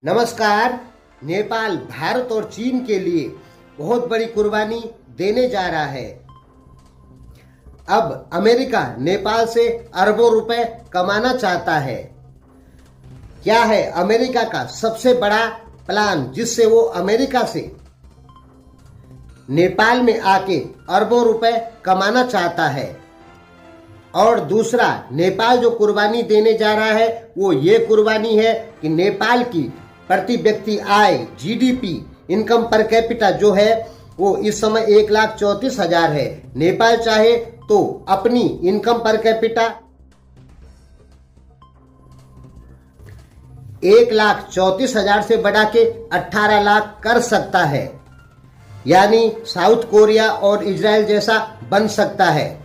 नमस्कार। नेपाल भारत और चीन के लिए बहुत बड़ी कुर्बानी देने जा रहा है। अब अमेरिका नेपाल से अरबों रुपए कमाना चाहता है। क्या है अमेरिका का सबसे बड़ा प्लान जिससे वो अमेरिका से नेपाल में आके अरबों रुपए कमाना चाहता है? और दूसरा, नेपाल जो कुर्बानी देने जा रहा है वो ये कुर्बानी है कि नेपाल की प्रति व्यक्ति आय, जीडीपी, इनकम पर कैपिटा जो है वो इस समय 1,34,000 है। नेपाल चाहे तो अपनी इनकम पर कैपिटा 1,34,000 से बढ़ा के 18 लाख कर सकता है, यानी साउथ कोरिया और इजराइल जैसा बन सकता है।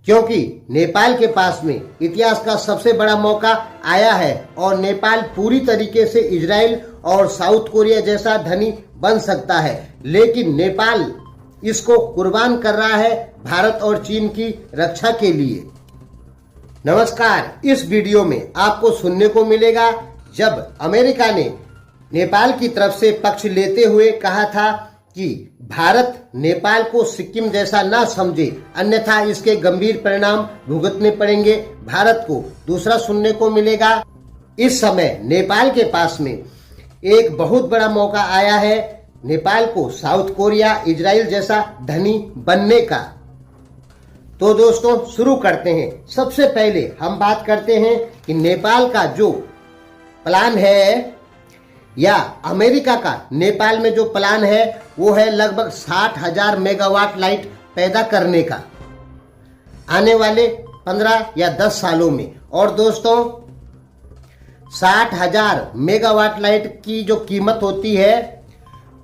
क्योंकि नेपाल के पास में इतिहास का सबसे बड़ा मौका आया है और नेपाल पूरी तरीके से इजराइल और साउथ कोरिया जैसा धनी बन सकता है, लेकिन नेपाल इसको कुर्बान कर रहा है भारत और चीन की रक्षा के लिए। नमस्कार। इस वीडियो में आपको सुनने को मिलेगा जब अमेरिका ने नेपाल की तरफ से पक्ष लेते हुए कहा था कि भारत नेपाल को सिक्किम जैसा ना समझे, अन्यथा इसके गंभीर परिणाम भुगतने पड़ेंगे भारत को। दूसरा सुनने को मिलेगा इस समय नेपाल के पास में एक बहुत बड़ा मौका आया है नेपाल को साउथ कोरिया, इजराइल जैसा धनी बनने का। तो दोस्तों शुरू करते हैं। सबसे पहले हम बात करते हैं कि नेपाल का जो प्लान है या अमेरिका का नेपाल में जो प्लान है वो है लगभग 60,000 मेगावाट लाइट पैदा करने का आने वाले 15 या 10 सालों में। और दोस्तों 60,000 मेगावाट लाइट की जो कीमत होती है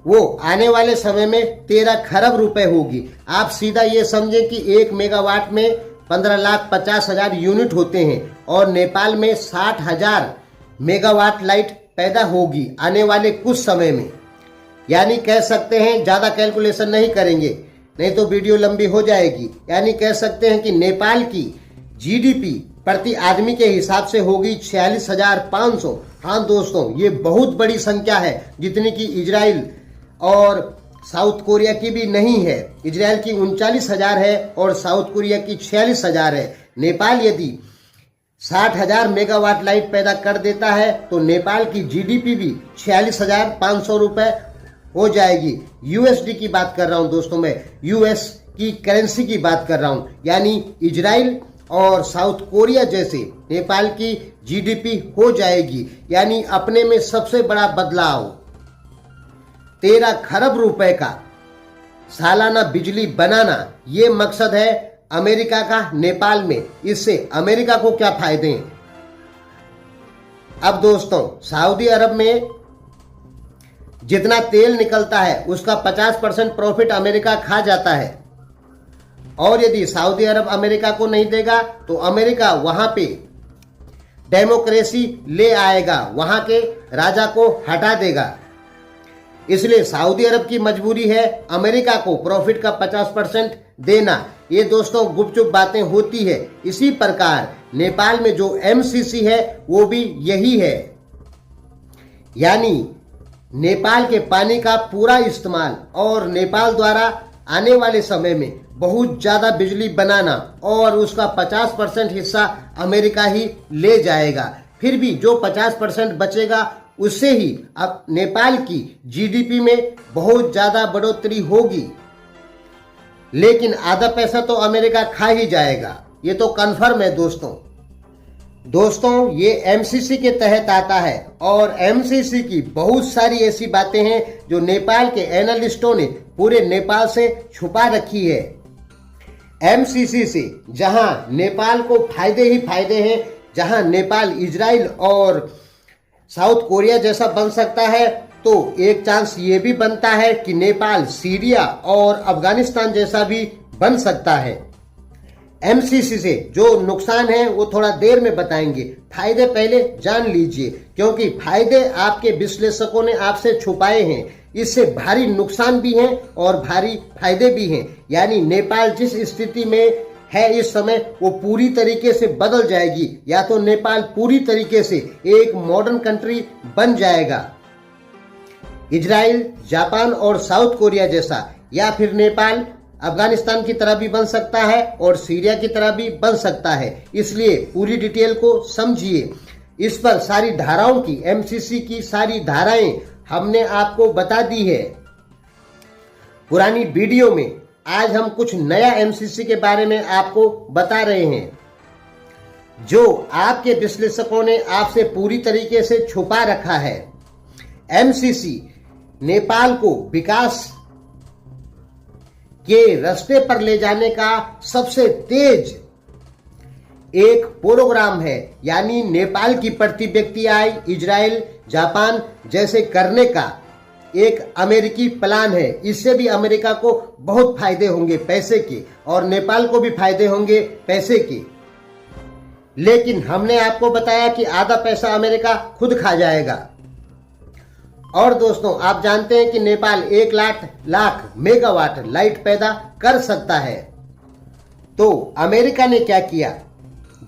वो आने वाले समय में 13 खरब रुपए होगी। आप सीधा ये समझें कि 1 मेगावाट में 15,50,000 यूनिट होते हैं और नेपाल में 60,000 मेगावाट लाइट पैदा होगी आने वाले कुछ समय में। यानी कह सकते हैं, ज़्यादा कैलकुलेशन नहीं करेंगे नहीं तो वीडियो लंबी हो जाएगी, यानी कह सकते हैं कि नेपाल की जीडीपी प्रति आदमी के हिसाब से होगी 46,500। हाँ दोस्तों, ये बहुत बड़ी संख्या है, जितनी कि इजराइल और साउथ कोरिया की भी नहीं है। इजराइल की 39,000 है और साउथ कोरिया की 46,000 है। नेपाल यदि 60,000 मेगावाट लाइट पैदा कर देता है तो नेपाल की जीडीपी भी 46,500 रुपए हो जाएगी। यूएसडी की बात कर रहा हूं दोस्तों, मैं यूएस की करेंसी की बात कर रहा हूं। यानी इजराइल और साउथ कोरिया जैसे नेपाल की जीडीपी हो जाएगी। यानी अपने में सबसे बड़ा बदलाव 13 खरब रुपए का सालाना बिजली बनाना, ये मकसद है अमेरिका का नेपाल में। इससे अमेरिका को क्या फायदे हैं? अब दोस्तों सऊदी अरब में जितना तेल निकलता है उसका 50% प्रॉफिट अमेरिका खा जाता है। और यदि सऊदी अरब अमेरिका को नहीं देगा तो अमेरिका वहां पे डेमोक्रेसी ले आएगा, वहां के राजा को हटा देगा। इसलिए सऊदी अरब की मजबूरी है अमेरिका को प्रॉफिट का 50% देना। ये दोस्तों गुपचुप बातें होती है। इसी प्रकार नेपाल में जो एमसीसी है वो भी यही है, यानी नेपाल के पानी का पूरा इस्तेमाल और नेपाल द्वारा आने वाले समय में बहुत ज्यादा बिजली बनाना और उसका 50% हिस्सा अमेरिका ही ले जाएगा। फिर भी जो 50% बचेगा उससे ही अब नेपाल की जीडीपी में बहुत ज्यादा बढ़ोतरी होगी, लेकिन आधा पैसा तो अमेरिका खा ही जाएगा। ये तो कन्फर्म है दोस्तों ये एमसीसी के तहत आता है और एमसीसी की बहुत सारी ऐसी बातें हैं जो नेपाल के एनालिस्टों ने पूरे नेपाल से छुपा रखी है। एमसीसी से जहां नेपाल को फायदे ही फायदे हैं, जहां नेपाल इजराइल और साउथ कोरिया जैसा बन सकता है, तो एक चांस ये भी बनता है कि नेपाल सीरिया और अफगानिस्तान जैसा भी बन सकता है। एमसीसी से जो नुकसान है वो थोड़ा देर में बताएंगे, फायदे पहले जान लीजिए, क्योंकि फायदे आपके विश्लेषकों ने आपसे छुपाए हैं। इससे भारी नुकसान भी हैं और भारी फायदे भी हैं। यानी नेपाल जिस स्थिति में है इस समय वो पूरी तरीके से बदल जाएगी, या तो नेपाल पूरी तरीके से एक मॉडर्न कंट्री बन जाएगा इजराइल, जापान और साउथ कोरिया जैसा, या फिर नेपाल अफगानिस्तान की तरह भी बन सकता है और सीरिया की तरह भी बन सकता है। इसलिए पूरी डिटेल को समझिए। इस पर सारी धाराओं की, एमसीसी की सारी धाराएं हमने आपको बता दी है पुरानी वीडियो में। आज हम कुछ नया एमसीसी के बारे में आपको बता रहे हैं जो आपके विश्लेषकों ने आपसे पूरी तरीके से छुपा रखा है। एमसीसी नेपाल को विकास के रास्ते पर ले जाने का सबसे तेज एक प्रोग्राम है, यानी नेपाल की प्रति व्यक्ति आय इजराइल, जापान जैसे करने का एक अमेरिकी प्लान है। इससे भी अमेरिका को बहुत फायदे होंगे पैसे के, और नेपाल को भी फायदे होंगे पैसे के। लेकिन हमने आपको बताया कि आधा पैसा अमेरिका खुद खा जाएगा। और दोस्तों, आप जानते हैं कि नेपाल 1 लाख मेगावाट लाइट पैदा कर सकता है। तो अमेरिका ने क्या किया,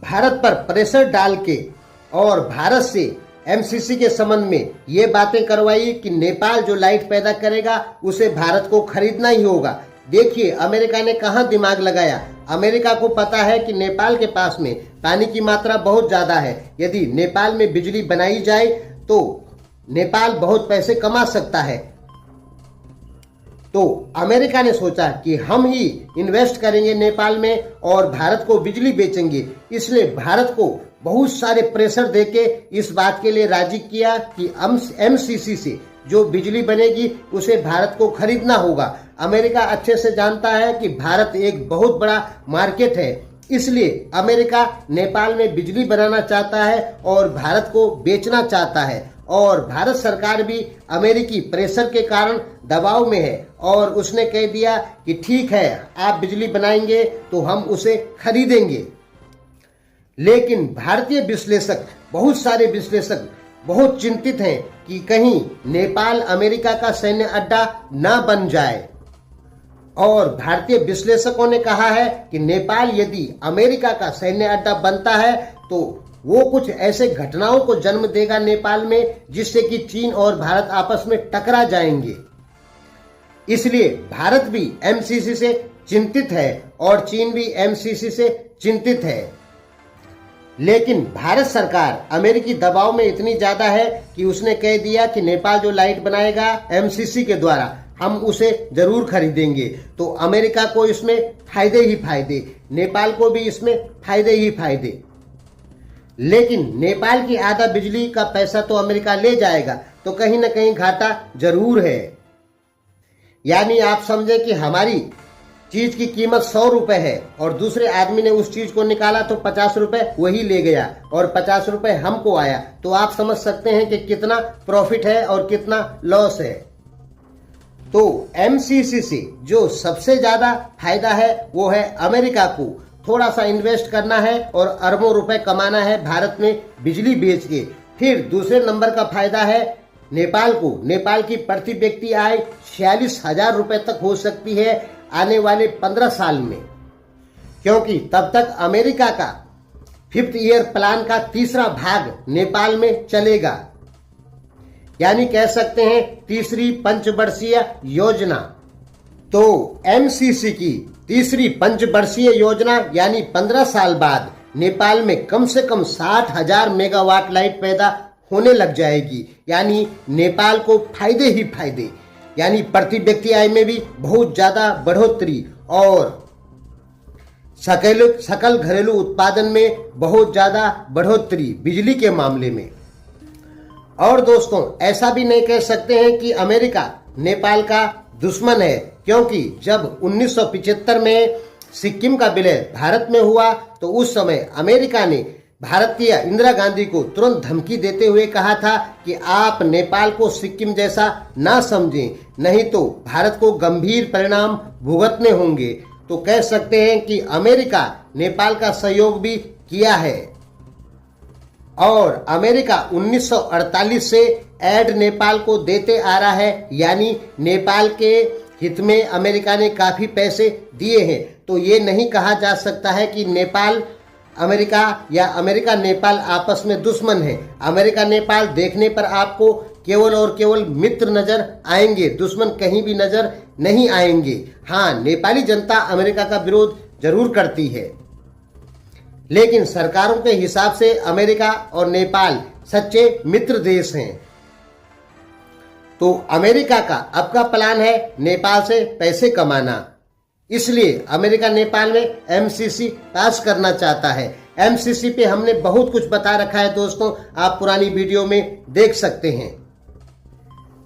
भारत पर प्रेशर डाल के और भारत से एमसीसी के संबंध में ये बातें करवाई कि नेपाल जो लाइट पैदा करेगा उसे भारत को खरीदना ही होगा। देखिए अमेरिका ने कहाँ दिमाग लगाया। अमेरिका को पता है कि नेपाल के पास में पानी की मात्रा बहुत ज्यादा है। यदि नेपाल में बिजली बनाई जाए तो नेपाल बहुत पैसे कमा सकता है। तो अमेरिका ने सोचा कि हम ही इन्वेस्ट करेंगे नेपाल में और भारत को बिजली बेचेंगे। इसलिए भारत को बहुत सारे प्रेशर देके इस बात के लिए राजी किया कि एमसीसी से जो बिजली बनेगी उसे भारत को खरीदना होगा। अमेरिका अच्छे से जानता है कि भारत एक बहुत बड़ा मार्केट है, इसलिए अमेरिका नेपाल में बिजली बनाना चाहता है और भारत को बेचना चाहता है। और भारत सरकार भी अमेरिकी प्रेशर के कारण दबाव में है और उसने कह दिया कि ठीक है, आप बिजली बनाएंगे तो हम उसे खरीदेंगे। लेकिन भारतीय विश्लेषक, बहुत सारे विश्लेषक बहुत चिंतित हैं कि कहीं नेपाल अमेरिका का सैन्य अड्डा ना बन जाए। और भारतीय विश्लेषकों ने कहा है कि नेपाल यदि अमेरिका का सैन्य अड्डा बनता है तो वो कुछ ऐसे घटनाओं को जन्म देगा नेपाल में जिससे कि चीन और भारत आपस में टकरा जाएंगे। इसलिए भारत भी एमसीसी से चिंतित है और चीन भी एमसीसी से चिंतित है। लेकिन भारत सरकार अमेरिकी दबाव में इतनी ज्यादा है कि उसने कह दिया कि नेपाल जो लाइट बनाएगा एमसीसी के द्वारा हम उसे जरूर खरीदेंगे। तो अमेरिका को इसमें फायदे ही फायदे, नेपाल को भी इसमें फायदे ही फायदे। लेकिन नेपाल की आधा बिजली का पैसा तो अमेरिका ले जाएगा, तो कहीं ना कहीं घाटा जरूर है। यानी आप समझे कि हमारी चीज की कीमत 100 रुपए है और दूसरे आदमी ने उस चीज को निकाला तो 50 रुपए वही ले गया और 50 रुपए हमको आया। तो आप समझ सकते हैं कि कितना प्रॉफिट है और कितना लॉस है। तो एमसीसी से जो सबसे ज्यादा फायदा है वो है अमेरिका को थोड़ा सा इन्वेस्ट करना है और अरबों रुपए कमाना है भारत में बिजली बेच के। फिर दूसरे नंबर का फायदा है नेपाल को। नेपाल की प्रति व्यक्ति आय 46,000 रुपए तक हो सकती है आने वाले 15 साल में, क्योंकि तब तक अमेरिका का 5th ईयर प्लान का तीसरा भाग नेपाल में चलेगा। यानी कह सकते हैं तीसरी पंचवर्षीय योजना। तो एमसीसी की तीसरी पंचवर्षीय योजना यानी 15 साल बाद नेपाल में कम से कम 60,000 मेगावाट लाइट पैदा होने लग जाएगी। यानी नेपाल को फायदे ही फायदे, यानी प्रति व्यक्ति आय में भी बहुत ज्यादा बढ़ोतरी और सकल घरेलू उत्पादन में बहुत ज्यादा बढ़ोतरी बिजली के मामले में। और दोस्तों, ऐसा भी नहीं कह सकते हैं कि अमेरिका नेपाल का दुश्मन है, क्योंकि जब 1975 में सिक्किम का विलय भारत में हुआ तो उस समय अमेरिका ने भारतीय इंदिरा गांधी को तुरंत धमकी देते हुए कहा था कि आप नेपाल को सिक्किम जैसा ना समझें, नहीं तो भारत को गंभीर परिणाम भुगतने होंगे। तो कह सकते हैं कि अमेरिका नेपाल का सहयोग भी किया है। और अमेरिका 1948 से एड नेपाल को देते आ रहा है, यानी नेपाल के हित में अमेरिका ने काफी पैसे दिए हैं। तो ये नहीं कहा जा सकता है कि नेपाल अमेरिका या अमेरिका नेपाल आपस में दुश्मन है। अमेरिका नेपाल देखने पर आपको केवल और केवल मित्र नजर आएंगे, दुश्मन कहीं भी नजर नहीं आएंगे। हाँ, नेपाली जनता अमेरिका का विरोध जरूर करती है, लेकिन सरकारों के हिसाब से अमेरिका और नेपाल सच्चे मित्र देश हैं। तो अमेरिका का अब का प्लान है नेपाल से पैसे कमाना, इसलिए अमेरिका नेपाल में एमसीसी पास करना चाहता है। एमसीसी पे हमने बहुत कुछ बता रखा है दोस्तों, आप पुरानी वीडियो में देख सकते हैं।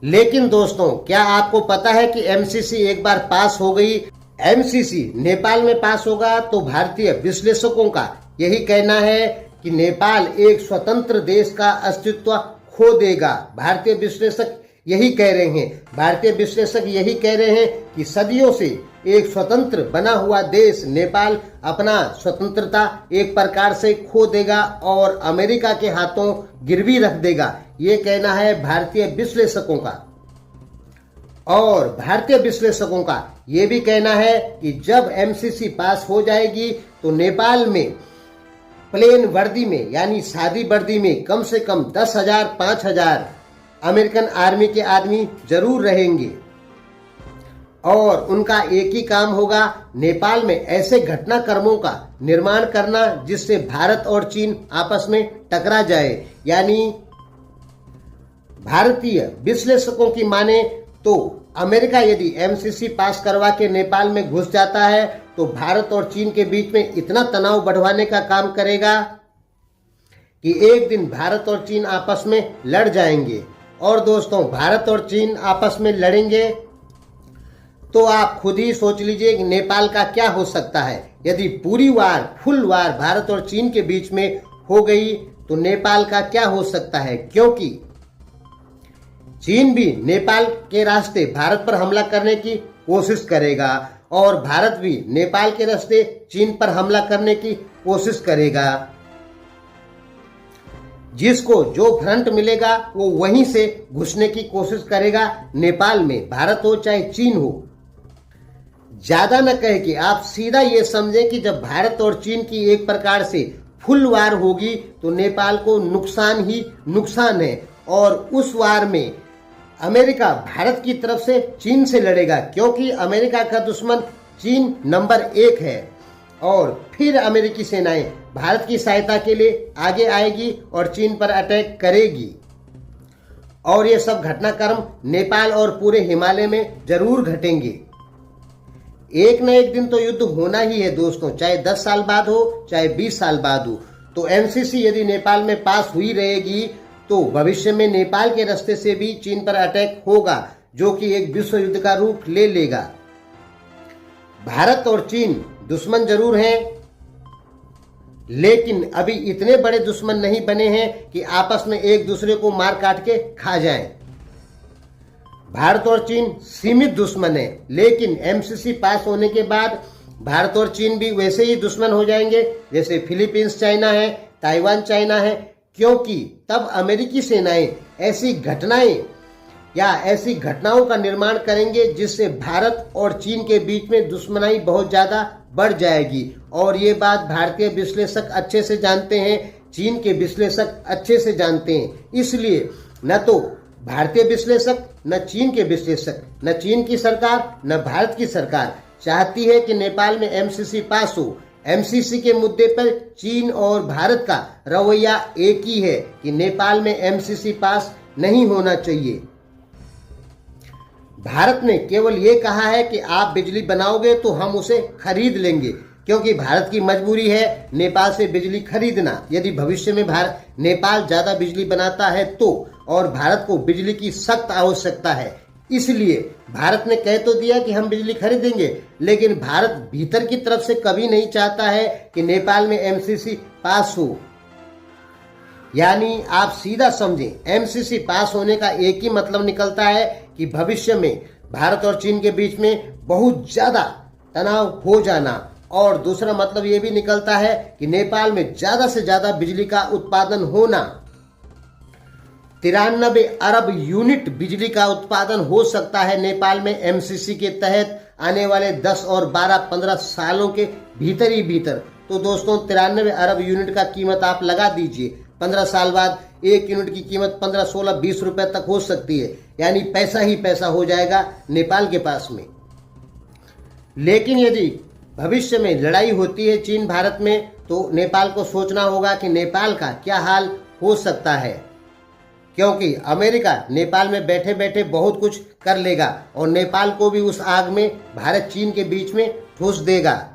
लेकिन दोस्तों, क्या आपको पता है कि एमसीसी एक बार पास हो गई, एमसीसी नेपाल में पास होगा तो भारतीय विश्लेषकों का यही कहना है कि नेपाल एक स्वतंत्र देश का अस्तित्व खो देगा। भारतीय विश्लेषक यही कह रहे हैं, भारतीय विश्लेषक यही कह रहे हैं कि सदियों से एक स्वतंत्र बना हुआ देश नेपाल अपना स्वतंत्रता एक प्रकार से खो देगा और अमेरिका के हाथों गिरवी रख देगा, ये कहना है भारतीय विश्लेषकों का। और भारतीय विश्लेषकों का ये भी कहना है कि जब एमसीसी पास हो जाएगी तो नेपाल में प्लेन वर्दी में यानी सादी वर्दी में कम से कम 10,000 5,000 अमेरिकन आर्मी के आदमी जरूर रहेंगे और उनका एक ही काम होगा, नेपाल में ऐसे घटनाक्रमों का निर्माण करना जिससे भारत और चीन आपस में टकरा जाए। यानी भारतीय विश्लेषकों की माने तो अमेरिका यदि एमसीसी पास करवा के नेपाल में घुस जाता है तो भारत और चीन के बीच में इतना तनाव बढ़वाने का काम करेगा कि एक दिन भारत और चीन आपस में लड़ जाएंगे। और दोस्तों, भारत और चीन आपस में लड़ेंगे तो आप खुद ही सोच लीजिए कि नेपाल का क्या हो सकता है। यदि पूरी वार फुल वार भारत और चीन के बीच में हो गई तो नेपाल का क्या हो सकता है, क्योंकि चीन भी नेपाल के रास्ते भारत पर हमला करने की कोशिश करेगा और भारत भी नेपाल के रास्ते चीन पर हमला करने की कोशिश करेगा। जिसको जो फ्रंट मिलेगा वो वहीं से घुसने की कोशिश करेगा नेपाल में, भारत हो चाहे चीन हो। ज्यादा न कहे कि आप सीधा ये समझें कि जब भारत और चीन की एक प्रकार से फुल वार होगी तो नेपाल को नुकसान ही नुकसान है और उस वार में अमेरिका भारत की तरफ से चीन से लड़ेगा, क्योंकि अमेरिका का दुश्मन चीन नंबर 1 है। और फिर अमेरिकी सेनाएं भारत की सहायता के लिए आगे आएगी और चीन पर अटैक करेगी और ये सब घटनाक्रम नेपाल और पूरे हिमालय में जरूर घटेंगे। एक न एक दिन तो युद्ध होना ही है दोस्तों, चाहे 10 साल बाद हो चाहे 20 साल बाद हो। तो एमसीसी यदि नेपाल में पास हुई रहेगी तो भविष्य में नेपाल के रास्ते से भी चीन पर अटैक होगा, जो कि एक विश्व युद्ध का रूप ले लेगा। भारत और चीन दुश्मन जरूर हैं, लेकिन अभी इतने बड़े दुश्मन नहीं बने हैं कि आपस में एक दूसरे को मार काट के खा जाएं। भारत और चीन सीमित दुश्मन है, लेकिन एमसीसी पास होने के बाद भारत और चीन भी वैसे ही दुश्मन हो जाएंगे जैसे फिलीपींस चाइना है, ताइवान चाइना है, क्योंकि तब अमेरिकी सेनाएं ऐसी घटनाएं या ऐसी घटनाओं का निर्माण करेंगे जिससे भारत और चीन के बीच में दुश्मनाई बहुत ज्यादा बढ़ जाएगी। और ये बात भारतीय विश्लेषक अच्छे से जानते हैं, चीन के विश्लेषक अच्छे से जानते हैं। इसलिए न तो भारतीय विश्लेषक, न चीन के विश्लेषक, न चीन की सरकार, न भारत की सरकार चाहती है कि नेपाल में एमसीसी पास हो। एमसीसी के मुद्दे पर चीन और भारत का रवैया एक ही है कि नेपाल में एमसीसी पास नहीं होना चाहिए। भारत ने केवल ये कहा है कि आप बिजली बनाओगे तो हम उसे खरीद लेंगे, क्योंकि भारत की मजबूरी है नेपाल से बिजली खरीदना। यदि भविष्य में नेपाल ज्यादा बिजली बनाता है तो, और भारत को बिजली की सख्त आवश्यकता है, इसलिए भारत ने कह तो दिया कि हम बिजली खरीदेंगे, लेकिन भारत भीतर की तरफ से कभी नहीं चाहता है कि नेपाल में एमसीसी पास हो। यानी आप सीधा समझें, एमसीसी पास होने का एक ही मतलब निकलता है कि भविष्य में भारत और चीन के बीच में बहुत ज्यादा तनाव हो जाना, और दूसरा मतलब ये भी निकलता है कि नेपाल में ज्यादा से ज्यादा बिजली का उत्पादन होना। 93 अरब यूनिट बिजली का उत्पादन हो सकता है नेपाल में एमसीसी के तहत, आने वाले 10 और 12-15 सालों के भीतर ही भीतर। तो दोस्तों 93 अरब यूनिट का कीमत आप लगा दीजिए। 15 साल बाद 1 यूनिट की कीमत 15, 16, 20 रुपए तक हो सकती है, यानी पैसा ही पैसा हो जाएगा नेपाल के पास में। लेकिन यदि भविष्य में लड़ाई होती है चीन भारत में, तो नेपाल को सोचना होगा कि नेपाल का क्या हाल हो सकता है, क्योंकि अमेरिका नेपाल में बैठे बैठे बहुत कुछ कर लेगा और नेपाल को भी उस आग में भारत चीन के बीच में ठूस देगा।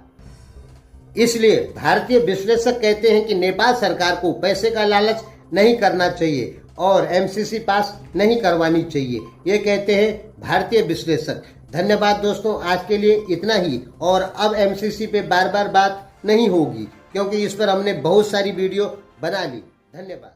इसलिए भारतीय विश्लेषक कहते हैं कि नेपाल सरकार को पैसे का लालच नहीं करना चाहिए और एमसीसी पास नहीं करवानी चाहिए, ये कहते हैं भारतीय विश्लेषक। धन्यवाद दोस्तों, आज के लिए इतना ही। और अब एमसीसी पे बार बार बात नहीं होगी, क्योंकि इस पर हमने बहुत सारी वीडियो बना ली। धन्यवाद।